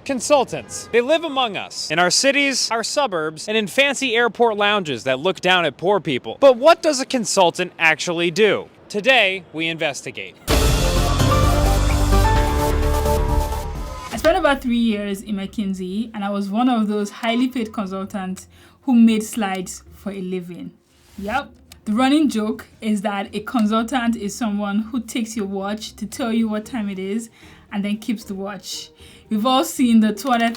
Consultants. They live among us, in our cities, our suburbs, and in fancy airport lounges that look down at poor people. But what does a consultant actually do? Today, we investigate. I spent about 3 years in McKinsey, and I was one of those highly paid consultants who made slides for a living. Yep. The running joke is that a consultant is someone who takes your watch to tell you what time it is and then keeps the watch. We've all seen the $200,000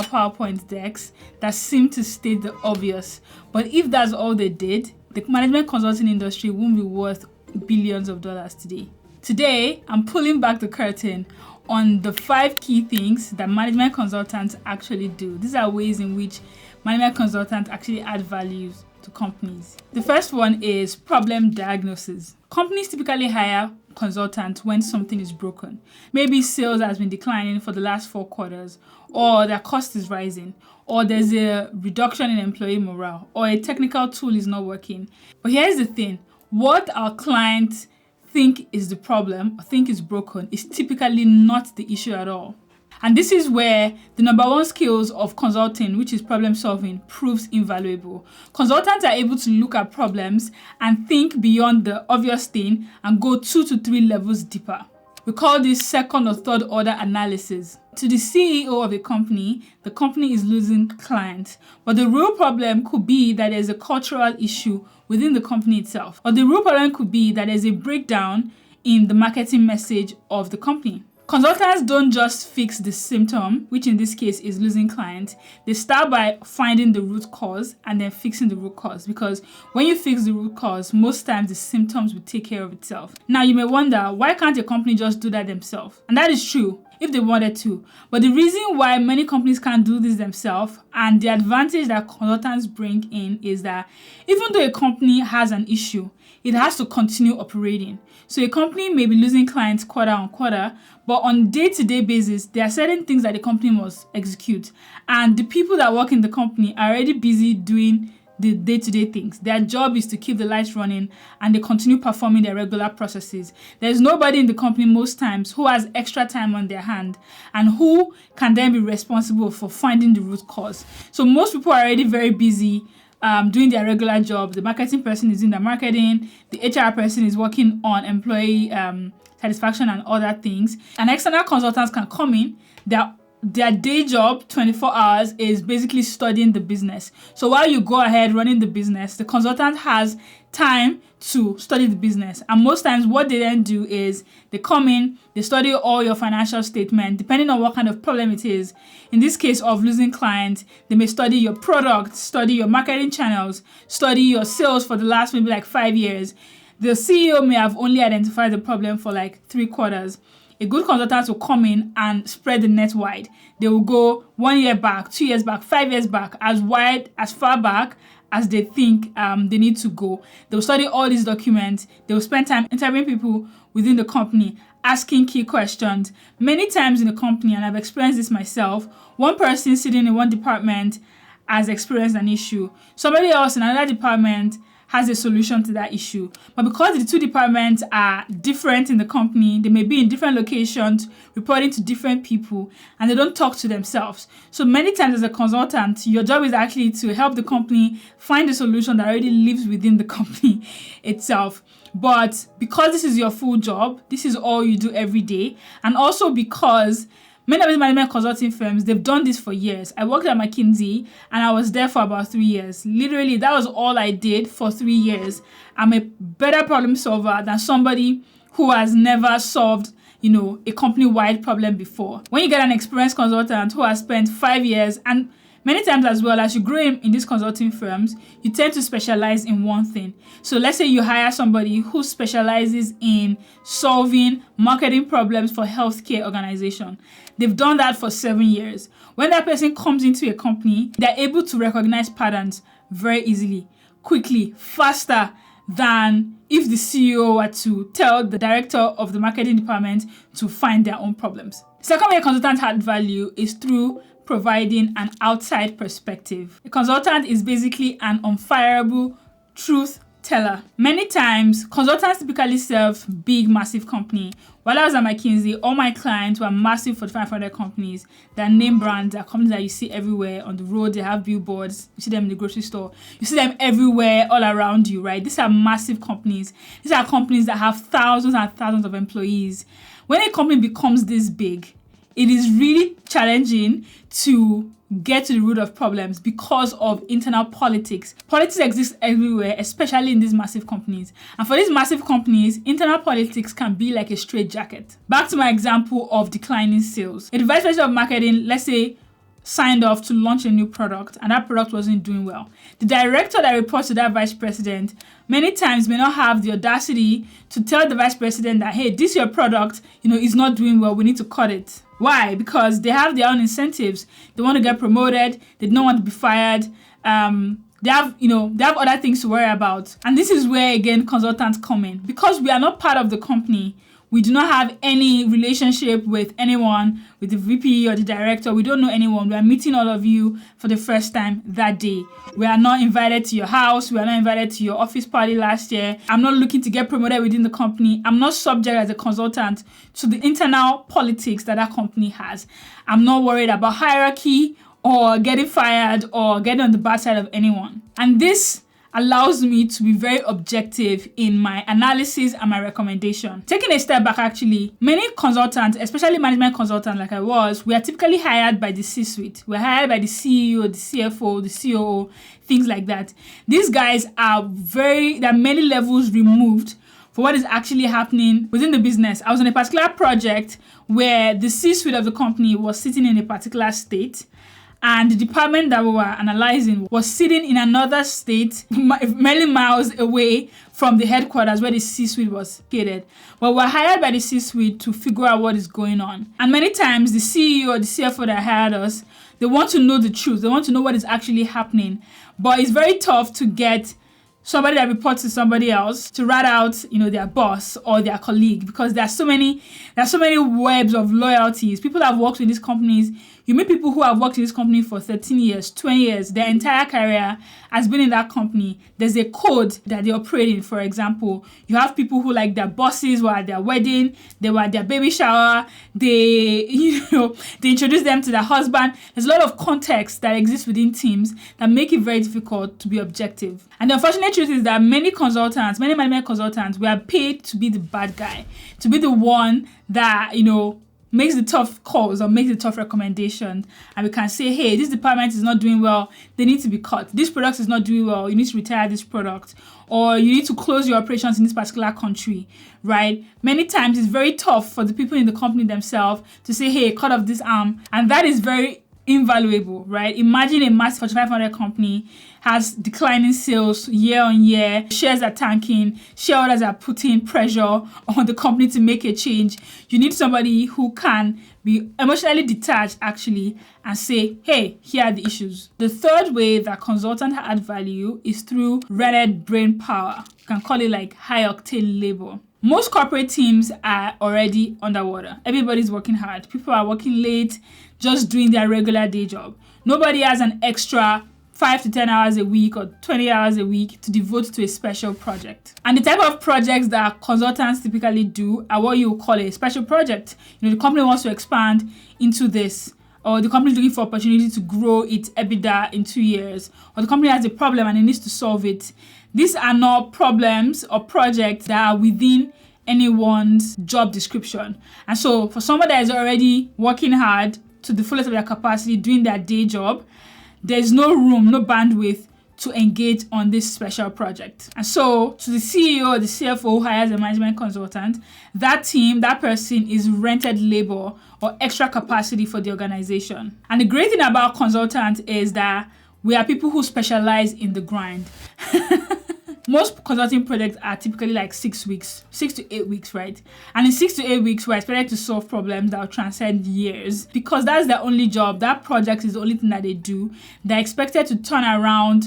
PowerPoint decks that seem to state the obvious. But if that's all they did, the management consulting industry won't be worth billions of dollars today. Today, I'm pulling back the curtain on the 5 key things that management consultants actually do. These are ways in which management consultants actually add value to companies. The first one is problem diagnosis. Companies typically hire consultants when something is broken. Maybe sales has been declining for the last 4 quarters, or their cost is rising, or there's a reduction in employee morale, or a technical tool is not working. But here's the thing, what our clients think is the problem or think is broken is typically not the issue at all. And this is where the number 1 skills of consulting, which is problem solving, proves invaluable. Consultants are able to look at problems and think beyond the obvious thing and go 2 to 3 levels deeper. We call this second or third order analysis. To the CEO of a company, the company is losing clients. But the real problem could be that there's a cultural issue within the company itself. Or the real problem could be that there's a breakdown in the marketing message of the company. Consultants don't just fix the symptom, which in this case is losing clients. They start by finding the root cause and then fixing the root cause. Because when you fix the root cause, most times the symptoms will take care of itself. Now you may wonder, why can't a company just do that themselves? And that is true if they wanted to. But the reason why many companies can't do this themselves and the advantage that consultants bring in is that even though a company has an issue, it has to continue operating. So a company may be losing clients quarter on quarter, but on a day-to-day basis, there are certain things that the company must execute. And the people that work in the company are already busy doing the day-to-day things. Their job is to keep the lights running and they continue performing their regular processes. There's nobody in the company most times who has extra time on their hand and who can then be responsible for finding the root cause. So most people are already very busy doing their regular job. The marketing person is doing their marketing. The HR person is working on employee satisfaction and other things. And external consultants can come in. Their day job, 24 hours, is basically studying the business. So while you go ahead running the business, the consultant has time to study the business. And most times what they then do is they come in, they study all your financial statement, depending on what kind of problem it is. In this case of losing clients, they may study your product, study your marketing channels, study your sales for the last maybe like 5 years. The CEO may have only identified the problem for like 3 quarters. A good consultant will come in and spread the net wide. They will go 1 year back, 2 years back, 5 years back, as wide, as far back as they think they need to go. They will study all these documents. They will spend time interviewing people within the company, asking key questions. Many times in the company, and I've experienced this myself, one person sitting in one department has experienced an issue. Somebody else in another department has a solution to that issue. But because the 2 departments are different in the company, they may be in different locations, reporting to different people, and they don't talk to themselves. So many times as a consultant, your job is actually to help the company find a solution that already lives within the company itself. But because this is your full job, this is all you do every day, and also because many of these management consulting firms, they've done this for years. I worked at McKinsey and I was there for about 3 years. Literally, that was all I did for 3 years. I'm a better problem solver than somebody who has never solved, a company-wide problem before. When you get an experienced consultant who has spent 5 years, and many times as well, as you grow in these consulting firms, you tend to specialize in one thing. So let's say you hire somebody who specializes in solving marketing problems for healthcare organization. They've done that for 7 years. When that person comes into a company, they're able to recognize patterns very easily, quickly, faster than if the CEO were to tell the director of the marketing department to find their own problems. Second way a consultant add value is through providing an outside perspective. A consultant is basically an unfireable truth teller. Many times, consultants typically serve big, massive company. While I was at McKinsey, all my clients were massive Fortune 500 companies. They're name brands, they're companies that you see everywhere on the road. They have billboards. You see them in the grocery store. You see them everywhere, all around you, right? These are massive companies. These are companies that have thousands and thousands of employees. When a company becomes this big, it is really challenging to get to the root of problems because of internal politics. Politics exists everywhere, especially in these massive companies. And for these massive companies, internal politics can be like a straitjacket. Back to my example of declining sales. A vice president of marketing, let's say, signed off to launch a new product and that product wasn't doing well. The director that reports to that vice president many times may not have the audacity to tell the vice president that, hey, this your product, is not doing well. We need to cut it. Why? Because they have their own incentives. They want to get promoted. They don't want to be fired. They have other things to worry about. And this is where, again, consultants come in. Because we are not part of the company, we do not have any relationship with anyone, with the VP or the director. We don't know anyone. We are meeting all of you for the first time that day. We are not invited to your house. We are not invited to your office party last year. I'm not looking to get promoted within the company. I'm not subject as a consultant to the internal politics that company has. I'm not worried about hierarchy or getting fired or getting on the bad side of anyone. And this allows me to be very objective in my analysis and my recommendation. Taking a step back, actually, many consultants, especially management consultants like I was, we are typically hired by the C-suite. We're hired by the CEO, the CFO, the COO, things like that. These guys are there are many levels removed for what is actually happening within the business. I was on a particular project where the C-suite of the company was sitting in a particular state, and the department that we were analyzing was sitting in another state, many miles away from the headquarters where the C-suite was located. But we're hired by the C-suite to figure out what is going on. And many times the CEO or the CFO that hired us, they want to know the truth. They want to know what is actually happening. But it's very tough to get somebody that reports to somebody else to rat out, their boss or their colleague, because there are so many webs of loyalties. People that have worked with these companies. You meet people who have worked in this company for 13 years, 20 years, their entire career has been in that company. There's a code that they operate in. For example, you have people who, like, their bosses were at their wedding, they were at their baby shower, they introduce them to their husband. There's a lot of context that exists within teams that make it very difficult to be objective. And the unfortunate truth is that many management consultants, we are paid to be the bad guy, to be the one that, makes the tough calls or makes the tough recommendations, and we can say, hey, this department is not doing well, they need to be cut. This product is not doing well, you need to retire this product, or you need to close your operations in this particular country, right? Many times it's very tough for the people in the company themselves to say, hey, cut off this arm, and that is very invaluable, right? Imagine a massive Fortune 500 company has declining sales year on year, shares are tanking, shareholders are putting pressure on the company to make a change. You need somebody who can be emotionally detached, actually, and say, hey, here are the issues. The third way that consultants add value is through rented brain power. You can call it like high octane labor. Most corporate teams are already underwater. Everybody's working hard. People are working late, just doing their regular day job. Nobody has an extra 5 to 10 hours a week or 20 hours a week to devote to a special project. And the type of projects that consultants typically do are what you would call a special project. The company wants to expand into this, or the company is looking for opportunity to grow its EBITDA in 2 years, or the company has a problem and it needs to solve it. These are not problems or projects that are within anyone's job description. And so for someone that is already working hard to the fullest of their capacity, doing their day job, there's no room, no bandwidth to engage on this special project. And so to the CEO or the CFO who hires a management consultant, that team, that person is rented labor or extra capacity for the organization. And the great thing about consultants is that we are people who specialize in the grind. Most consulting projects are typically like 6 weeks, 6 to 8 weeks, right? And in 6 to 8 weeks, we're expected to solve problems that will transcend years, because that's their only job. That project is the only thing that they do. They're expected to turn around,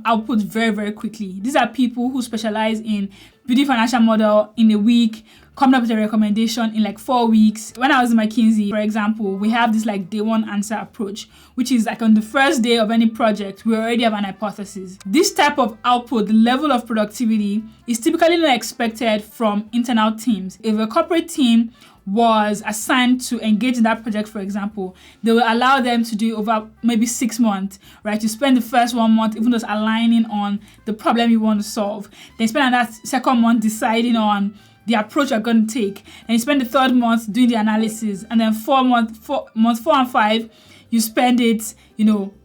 output very, very quickly. These are people who specialize in building financial model in a week, coming up with a recommendation in like 4 weeks. When I was in McKinsey, for example, we have this like day one answer approach, which is like on the first day of any project, we already have an hypothesis. This type of output, the level of productivity, is typically not expected from internal teams. If a corporate team was assigned to engage in that project, for example, they will allow them to do over maybe 6 months, right? You spend the first 1 month even just aligning on the problem you want to solve. Then spend that second month deciding on the approach you're going to take. And you spend the third month doing the analysis. And then month 4 and 5, you spend it,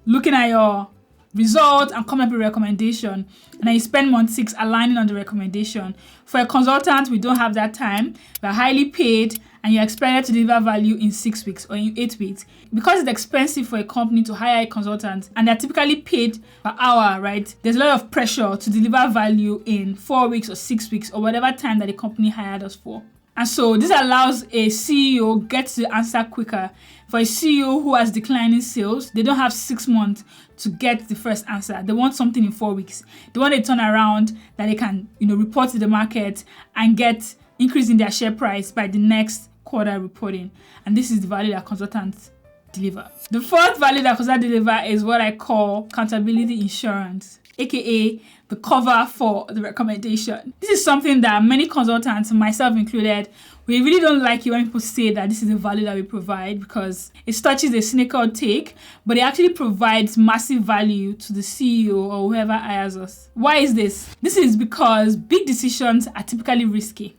looking at your result and come up with a recommendation. And then you spend month 6 aligning on the recommendation. For a consultant, we don't have that time. We're highly paid and you're expected to deliver value in 6 weeks or in 8 weeks. Because it's expensive for a company to hire a consultant and they're typically paid per hour, right? There's a lot of pressure to deliver value in 4 weeks or 6 weeks or whatever time that the company hired us for. And so this allows a CEO get the answer quicker. For a CEO who has declining sales, they don't have 6 months to get the first answer. They want something in 4 weeks. They want a turnaround that they can, report to the market and get increase in their share price by the next quarter reporting. And this is the value that consultants deliver. The fourth value that consultants deliver is what I call accountability insurance, aka the cover for the recommendation. This is something that many consultants, myself included, we really don't like it when people say that this is the value that we provide because it touches a cynical take, but it actually provides massive value to the CEO or whoever hires us. Why is this? This is because big decisions are typically risky.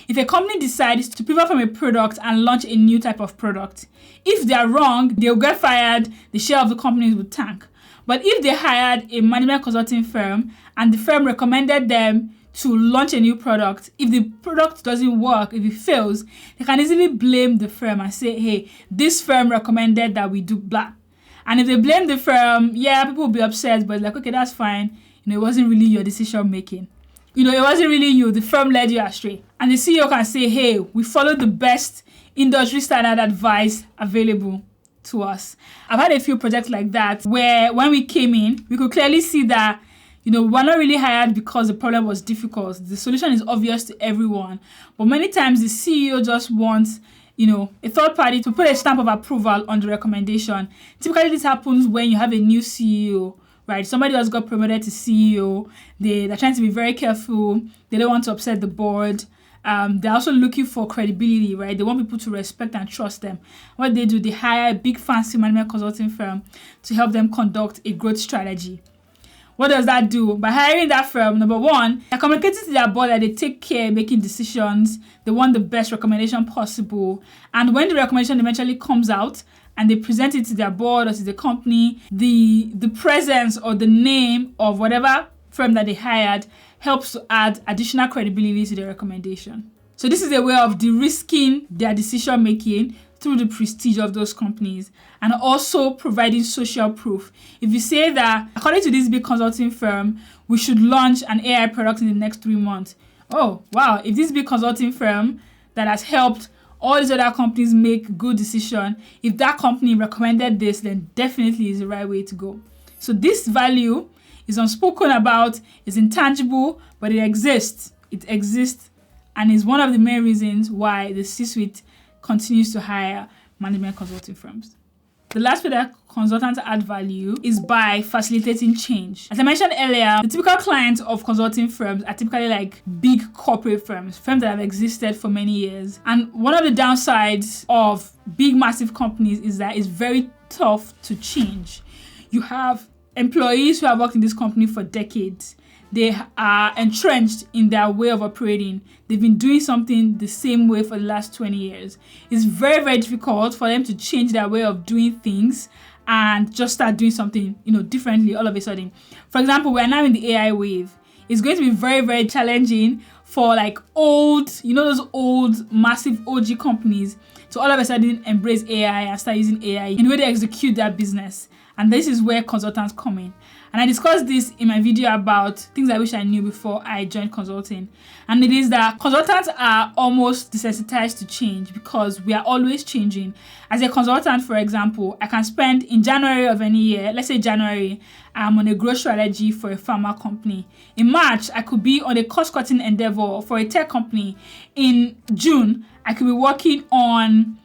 If a company decides to pivot from a product and launch a new type of product, if they are wrong, they'll get fired, the share of the company will tank. But if they hired a management consulting firm and the firm recommended them to launch a new product, if the product doesn't work, if it fails, they can easily blame the firm and say, hey, this firm recommended that we do blah. And if they blame the firm, people will be upset, but like, okay, that's fine. It wasn't really your decision making. It wasn't really you. The firm led you astray. And the CEO can say, hey, we followed the best industry standard advice available to us. I've had a few projects like that where when we came in, we could clearly see that, we're not really hired because the problem was difficult. The solution is obvious to everyone. But many times the CEO just wants, a third party to put a stamp of approval on the recommendation. Typically this happens when you have a new CEO, right? Somebody else got promoted to CEO. They're trying to be very careful. They don't want to upset the board. They're also looking for credibility, right? They want people to respect and trust them. What they do, they hire a big fancy management consulting firm to help them conduct a growth strategy. What does that do? By hiring that firm, number one, they're communicating to their board that they take care making decisions. They want the best recommendation possible. And when the recommendation eventually comes out and they present it to their board or to the company, the presence or the name of whatever firm that they hired helps to add additional credibility to the recommendation. So this is a way of de-risking their decision making through the prestige of those companies and also providing social proof. If you say that, according to this big consulting firm, we should launch an AI product in the next 3 months. Oh, wow. If this big consulting firm that has helped all these other companies make good decisions, if that company recommended this, then definitely is the right way to go. So this value is unspoken about, is intangible, but it exists. It exists and is one of the main reasons why the C-suite continues to hire management consulting firms. The last way that consultants add value is by facilitating change. As I mentioned earlier, the typical clients of consulting firms are typically like big corporate firms that have existed for many years. And one of the downsides of big, massive companies is that it's very tough to change. You have employees who have worked in this company for decades. They are entrenched in their way of operating. They've been doing something the same way for the last 20 years. It's very, very difficult for them to change their way of doing things and just start doing something, differently all of a sudden. For example, we're now in the AI wave. It's going to be very, very challenging for like old, those old, massive OG companies to all of a sudden embrace AI and start using AI in the way they execute their business. And this is where consultants come in. And I discussed this in my video about things I wish I knew before I joined consulting. And it is that consultants are almost desensitized to change because we are always changing. As a consultant, for example, I can spend in January of any year, let's say January, I'm on a growth strategy for a pharma company. In March, I could be on a cost-cutting endeavor for a tech company. In June, I could be working on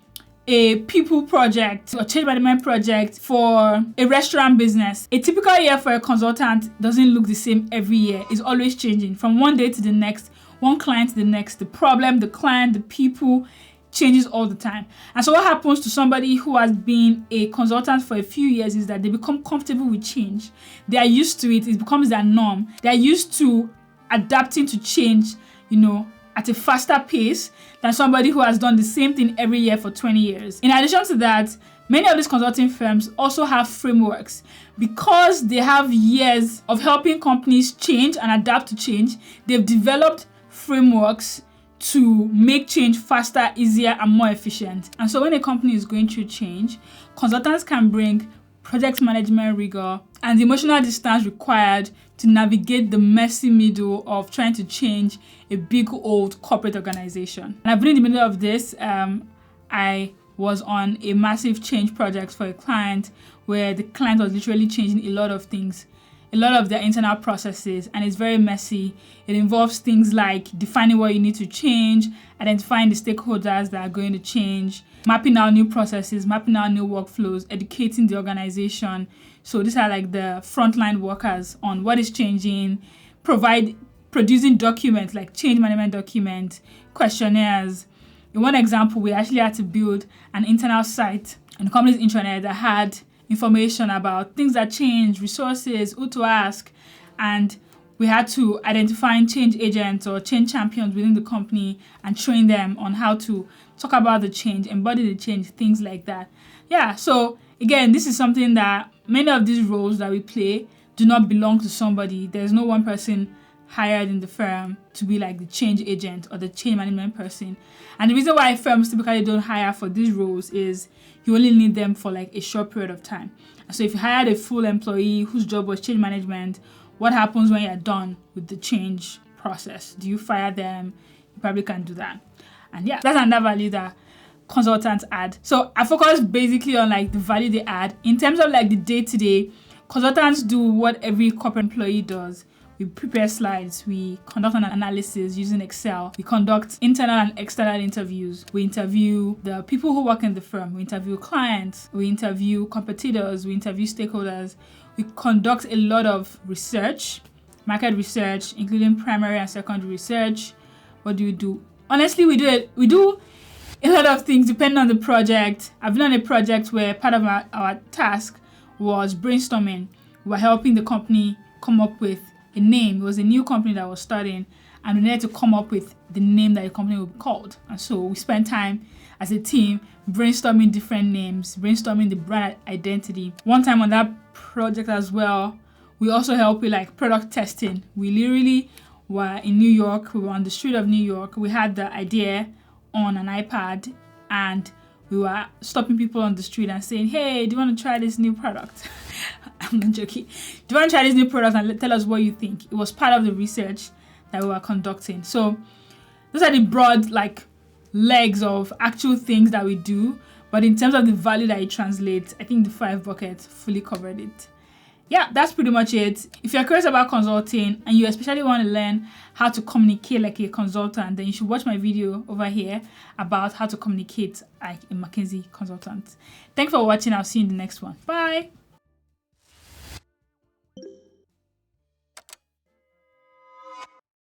a people project or change management project for a restaurant business. A typical year for a consultant doesn't look the same every year. It's always changing from one day to the next, one client to the next. The problem, the client, the people changes all the time. And so what happens to somebody who has been a consultant for a few years is that they become comfortable with change. They are used to it. It becomes their norm. They are used to adapting to change, at a faster pace than somebody who has done the same thing every year for 20 years. In addition to that, many of these consulting firms also have frameworks. Because they have years of helping companies change and adapt to change, they've developed frameworks to make change faster, easier, and more efficient. And so when a company is going through change, consultants can bring project management rigor and the emotional distance required to navigate the messy middle of trying to change a big old corporate organization. And I've been in the middle of this. I was on a massive change project for a client where the client was literally changing a lot of things, a lot of their internal processes, and it's very messy. It involves things like defining what you need to change, identifying the stakeholders that are going to change, mapping out new processes, mapping out new workflows, educating the organization. So these are like the frontline workers on what is changing, producing documents like change management documents, questionnaires. In one example, we actually had to build an internal site on the company's intranet that had information about things that change, resources, who to ask, and we had to identify change agents or change champions within the company and train them on how to talk about the change, embody the change, things like that. Yeah, so again, this is something that many of these roles that we play do not belong to somebody. There's no one person hired in the firm to be like the change agent or the change management person. And the reason why firms typically don't hire for these roles is you only need them for like a short period of time. So if you hired a full employee whose job was change management, what happens when you're done with the change process? Do you fire them? You probably can't do that. And yeah, that's another value that consultants add. So I focus basically on like the value they add. In terms of like the day-to-day, consultants do what every corporate employee does. We prepare slides, we conduct an analysis using Excel, we conduct internal and external interviews, we interview the people who work in the firm, we interview clients, we interview competitors, we interview stakeholders, we conduct a lot of research, market research, including primary and secondary research. What do we do? Honestly, we do a lot of things depending on the project. I've been on a project where part of our task was brainstorming. We were helping the company come up with a name. It was a new company that was starting, and we needed to come up with the name that the company would be called. And so we spent time as a team brainstorming different names, brainstorming the brand identity. One time on that project as well, we also helped with like product testing. We literally were in New York. We were on the street of New York. We had the idea on an iPad, and we were stopping people on the street and saying, hey, do you want to try this new product? I'm not joking. Do you want to try this new product and tell us what you think? It was part of the research that we were conducting. So those are the broad like legs of actual things that we do. But in terms of the value that it translates, I think the 5 buckets fully covered it. Yeah, that's pretty much it. If you're curious about consulting and you especially want to learn how to communicate like a consultant, then you should watch my video over here about how to communicate like a McKinsey consultant. Thanks for watching. I'll see you in the next one. Bye.